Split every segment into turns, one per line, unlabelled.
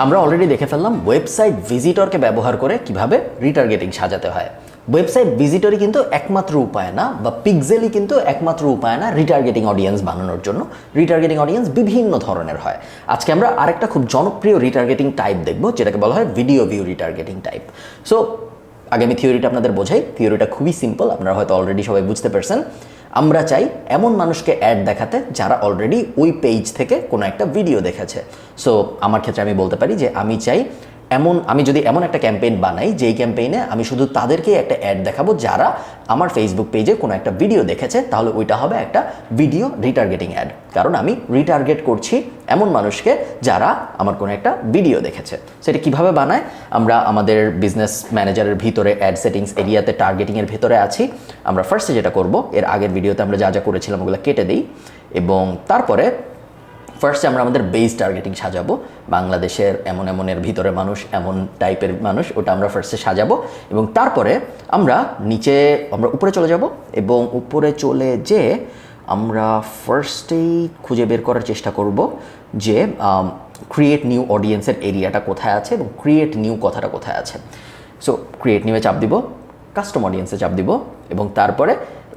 আমরা অলরেডি দেখে ফেললাম ওয়েবসাইট ভিজিটরকে ব্যবহার করে কিভাবে রিটার্গেটিং সাজাতে হয়। ওয়েবসাইট ভিজিটরই কিন্তু একমাত্র উপায় না, বা পিক্সেলই কিন্তু একমাত্র উপায় না রিটার্গেটিং অডিয়েন্স বানানোর জন্য। রিটার্গেটিং অডিয়েন্স বিভিন্ন ধরনের হয়। আজকে আমরা আরেকটা খুব জনপ্রিয় রিটার্গেটিং টাইপ দেখব, যেটাকে বলা হয় video view retargeting type. So আগে আমি থিওরিটা আপনাদের বোঝাই। থিওরিটা খুবই সিম্পল, আপনারা হয়তো অলরেডি সবাই বুঝতে পারছেন। আমরা চাই এমন মানুষকে অ্যাড দেখাতে যারা অলরেডি ওই পেজ থেকে কোনো একটা ভিডিও দেখেছে। সো আমার ক্ষেত্রে আমি বলতে পারি যে আমি যদি এমন একটা ক্যাম্পেইন বানাই, যেই ক্যাম্পেইনে আমি শুধু তাদেরকেই একটা অ্যাড দেখাবো যারা আমার ফেসবুক পেজে কোনো একটা ভিডিও দেখেছে, তাহলে ওইটা হবে একটা ভিডিও রিটার্গেটিং অ্যাড। কারণ আমি রিটার্গেট করছি এমন মানুষকে যারা আমার কোনো একটা ভিডিও দেখেছে। সেটা কিভাবে বানায়? আমরা আমাদের বিজনেস ম্যানেজারের ভিতরে অ্যাড সেটিংস এরিয়াতে টার্গেটিংয়ের ভিতরে আছি। আমরা ফার্স্টে যেটা করব, এর আগের ভিডিওতে আমরা যা যা করেছিলাম ওগুলো কেটে দিই, এবং তারপরে ফার্স্টে আমরা আমাদের বেস টার্গেটিং সাজাবো। বাংলাদেশের এমনের ভিতরে মানুষ, এমন টাইপের মানুষ, ওটা আমরা ফার্স্টে সাজাবো। এবং তারপরে আমরা উপরে চলে যাব, এবং উপরে চলে যেয়ে আমরা ফার্স্টেই খুঁজে বের করার চেষ্টা করব যে ক্রিয়েট নিউ অডিয়েন্সের এরিয়াটা কোথায় আছে এবং ক্রিয়েট নিউ কথাটা কোথায় আছে। সো ক্রিয়েট নিউয়ে চাপ দিব, কাস্টম অডিয়েন্সে চাপ দিব, এবং তারপরে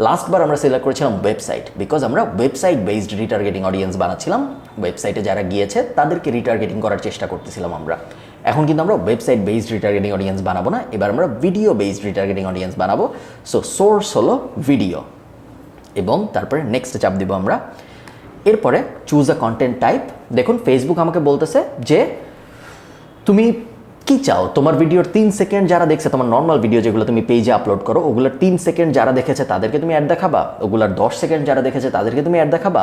লাস্টবার আমরা সিলেক্ট করেছিলাম ওয়েবসাইট, বিকজ আমরা ওয়েবসাইট বেসড রিটার্গেটিং অডিয়েন্স বানাচ্ছিলাম। ওয়েবসাইটে যারা গিয়েছে তাদেরকে রিটার্গেটিং করার চেষ্টা করতেছিলাম আমরা। এখন কিন্তু আমরা ওয়েবসাইট বেসড রিটার্গেটিং অডিয়েন্স বানাবো না, এবার আমরা ভিডিও বেসড রিটার্গেটিং অডিয়েন্স বানাবো। সো সোর্স হলো ভিডিও, এবং তারপরে নেক্সটে চাপ দিব আমরা। এরপরে চুজ আ কন্টেন্ট টাইপ। দেখুন ফেসবুক আমাকে বলতেছে যে তুমি কি চাও, তোমার ভিডিওর 3 সেকেন্ড যারা দেখছে, তোমার নর্মাল ভিডিও যেগুলো তুমি পেজে আপলোড করো, ওগুলোর 3 সেকেন্ড যারা দেখেছে তাদেরকে তুমি অ্যাড দেখাবা, ওগুলোর 10 সেকেন্ড যারা দেখেছে তাদেরকে তুমি অ্যাড দেখাবা,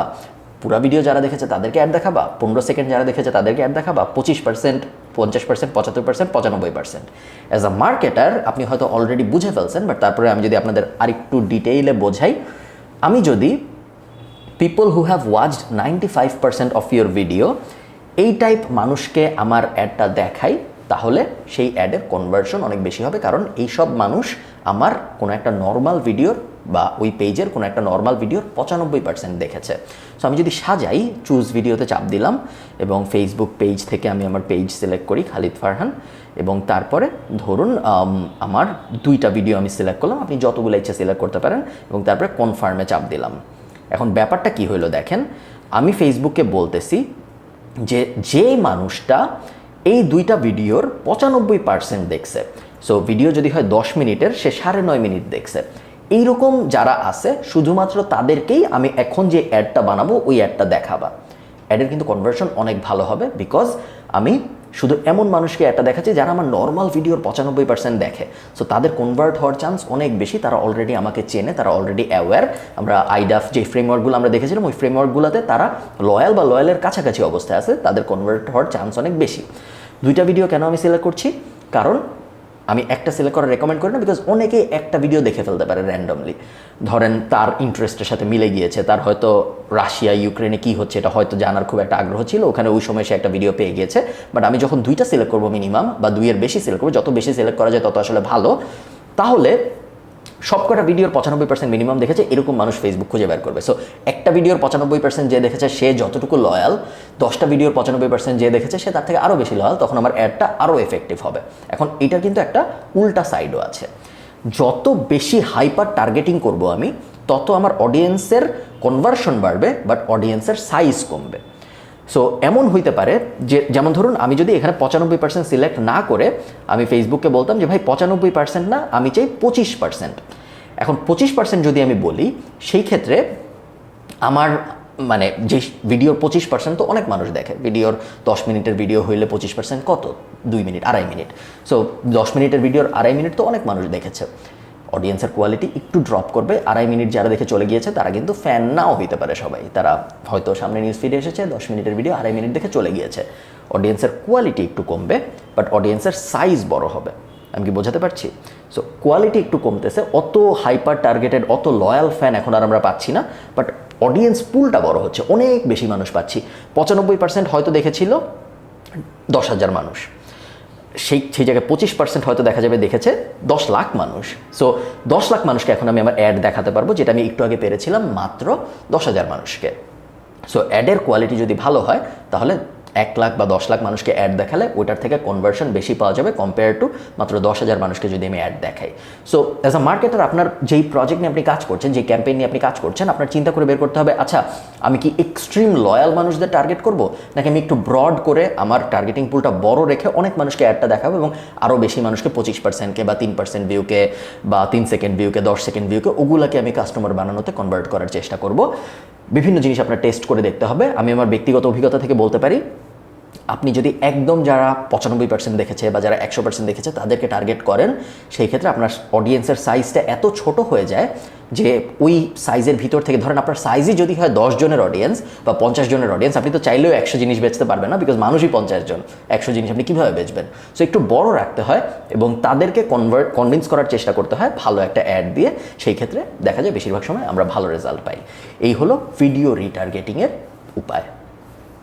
পুরো ভিডিও যারা দেখেছে তাদেরকে অ্যাড দেখাবা, 15 সেকেন্ড যারা দেখেছে তাদেরকে অ্যাড দেখাবা, 25%, 50%, 75%, 95%। অ্যাজ আ মার্কেটার আপনি হয়তো অলরেডি বুঝে ফেলছেন, বাট তারপরে আমি যদি আপনাদের আরেকটু ডিটেইলে বোঝাই, আমি যদি people who have watched 95% of your video, এই টাইপ মানুষকে আমার অ্যাডটা দেখাই, তাহলে সেই অ্যাডের কনভার্সন অনেক বেশি হবে। কারণ এই সব মানুষ আমার কোনো একটা নর্মাল ভিডিওর বা ওই পেজের কোনো একটা নর্মাল ভিডিওর 95% দেখেছে। সো আমি যদি সাজাই, চুজ ভিডিওতে চাপ দিলাম, এবং ফেসবুক পেজ থেকে আমি আমার পেজ সিলেক্ট করি, খালিদ ফারহান, এবং তারপরে ধরুন আমার 2টা ভিডিও আমি সিলেক্ট করলাম, আপনি যতগুলো ইচ্ছা সিলেক্ট করতে পারেন, এবং তারপরে কনফার্মে চাপ দিলাম। এখন ব্যাপারটা কি হলো দেখেন, আমি ফেসবুককে বলতেছি যে মানুষটা এই 2টা ভিডিওর 95% দেখছে, সো ভিডিও যদি হয় 10 মিনিটের, সে 9.5 মিনিট দেখছে, এইরকম যারা আছে শুধুমাত্র তাদেরকেই আমি এখন যে অ্যাডটা বানাবো ওই অ্যাডটা দেখাবা। অ্যাডের কিন্তু কনভার্সন অনেক ভালো হবে, বিকজ আমি শুধু এমন মানুষকে অ্যাডটা দেখাচ্ছি যারা আমার নর্মাল ভিডিওর 95% দেখে। সো তাদের কনভার্ট হওয়ার চান্স অনেক বেশি, তারা অলরেডি আমাকে চেনে, তারা অলরেডি অ্যাওয়্যার। আমরা আইডাফ যে ফ্রেমওয়ার্কগুলো আমরা দেখেছিলাম, ওই ফ্রেমওয়ার্কগুলোতে তারা লয়াল বা লয়ালের কাছাকাছি অবস্থায় আছে, তাদের কনভার্ট হওয়ার চান্স অনেক বেশি। 2টা ভিডিও কেন আমি সিলেক্ট করছি? কারণ আমি একটা সিলেক্ট করা রেকমেন্ড করি না, বিকজ অনেকেই একটা ভিডিও দেখে ফেলতে পারে র্যান্ডমলি। ধরেন তার ইন্টারেস্টের সাথে মিলে গিয়েছে, তার হয়তো রাশিয়া ইউক্রেনে কি হচ্ছে এটা হয়তো জানার খুব একটা আগ্রহ ছিল, ওখানে ওই সময় সে একটা ভিডিও পেয়ে গিয়েছে। বাট আমি যখন 2টা সিলেক্ট করবো মিনিমাম, বা 2-এর বেশি সিলেক্ট করবো, যত বেশি সিলেক্ট করা যায় তত আসলে ভালো, তাহলে সবকটা ভিডিওর 95% মিনিমাম দেখেছে এরকম মানুষ ফেসবুক খুঁজে বের করবে। সো একটা ভিডিওর 95% যে দেখেছে সে যতটুকু লয়াল, 10টা ভিডিওর 95% যে দেখেছে সে তার থেকে আরও বেশি লয়াল, তখন আমার অ্যাডটা আরও এফেক্টিভ হবে। এখন এটার কিন্তু একটা উল্টা সাইডও আছে। যত বেশি হাইপার টার্গেটিং করব আমি, তত আমার অডিয়েন্সের কনভার্সন বাড়বে, বাট অডিয়েন্সের সাইজ কমবে। সো এমন হইতে পারে যে, যেমন ধরুন আমি যদি এখানে 95% সিলেক্ট না করে আমি ফেসবুককে বলতাম যে ভাই 95% না, আমি চাই 25%। এখন 25% যদি আমি বলি, সেই ক্ষেত্রে আমার মানে যে ভিডিওর 25% তো অনেক মানুষ দেখে। ভিডিওর 10 মিনিটের ভিডিও হইলে 25% কত? 2 মিনিট, 2.5 মিনিট। সো 10 মিনিটের ভিডিওর 2.5 মিনিট তো অনেক মানুষ দেখেছে। অডিয়েন্সের কোয়ালিটি একটু ড্রপ করবে। 2.5 মিনিট যারা দেখে চলে গিয়েছে তারা কিন্তু ফ্যান নাও হইতে পারে সবাই, তারা হয়তো সামনে নিউজ ফিডে এসেছে, 10 মিনিটের ভিডিও 2.5 মিনিট দেখে চলে গিয়েছে। অডিয়েন্সের কোয়ালিটি একটু কমবে, বাট অডিয়েন্সের সাইজ বড় হবে। আমি কি বোঝাতে পারছি? সো কোয়ালিটি একটু কমতেছে, অত হাইপার টার্গেটেড, অত লয়াল ফ্যান এখন আর আমরা পাচ্ছি না, বাট অডিয়েন্স পুলটা বড় হচ্ছে, অনেক বেশি মানুষ পাচ্ছি। 95% হয়তো দেখেছিল 10,000 মানুষ, সেই জায়গায় 25% হয়তো দেখা যাবে দেখেছে 10 লাখ মানুষ। সো 10 লাখ মানুষকে এখন আমি আমার অ্যাড দেখাতে পারবো, যেটা আমি একটু আগে পেরেছিলাম মাত্র 10,000 মানুষকে। সো অ্যাডের কোয়ালিটি যদি ভালো হয়, তাহলে 1 লাখ বা 10 লাখ মানুষকে অ্যাড দেখালে ওইটার থেকে কনভার্সন বেশি পাওয়া যাবে কম্পেয়ার টু মাত্র 10,000 মানুষকে যদি আমি অ্যাড দেখাই। সো অ্যাজ আ মার্কেটার আপনার যেই প্রজেক্ট নিয়ে আপনি কাজ করছেন, যেই ক্যাম্পেইন নিয়ে আপনি কাজ করছেন, আপনার চিন্তা করে বের করতে হবে, আচ্ছা আমি কি এক্সট্রিম লয়াল মানুষদের টার্গেট করব, নাকি আমি একটু ব্রড করে আমার টার্গেটিং পুলটা বড় রেখে অনেক মানুষকে অ্যাডটা দেখাবো এবং আরও বেশি মানুষকে 25%কে বা 3% ভিউকে বা 3 সেকেন্ড ভিউকে 10 সেকেন্ড ভিউকে ওগুলোকে আমি কাস্টমার বানানোতে কনভার্ট করার চেষ্টা করব। বিভিন্ন জিনিস আপনার টেস্ট করে দেখতে হবে। আমি আমার ব্যক্তিগত অভিজ্ঞতা থেকে বলতে পারি, আপনি যদি একদম যারা 95% দেখেছে বা যারা 100% দেখেছে তাদেরকে টার্গেট করেন, সেই ক্ষেত্রে আপনার অডিয়েন্সের সাইজটা এত ছোট হয়ে যায় যে ওই সাইজের ভিতর থেকে, ধরেন আপনার সাইজই যদি হয় 10 জনের অডিয়েন্স বা 50 জনের অডিয়েন্স, আপনি তো চাইলেও 100 জিনিস বেচতে পারবেন না, বিকজ মানুষই 50 জন, 100 জিনিস আপনি কীভাবে বেচবেন? সো একটু বড় রাখতে হয় এবং তাদেরকে কনভিন্স করার চেষ্টা করতে হয় ভালো একটা অ্যাড দিয়ে। সেই ক্ষেত্রে দেখা যায় বেশিরভাগ সময় আমরা ভালো রেজাল্ট পাই। এই হলো ভিডিও রিটার্গেটিংয়ের উপায়।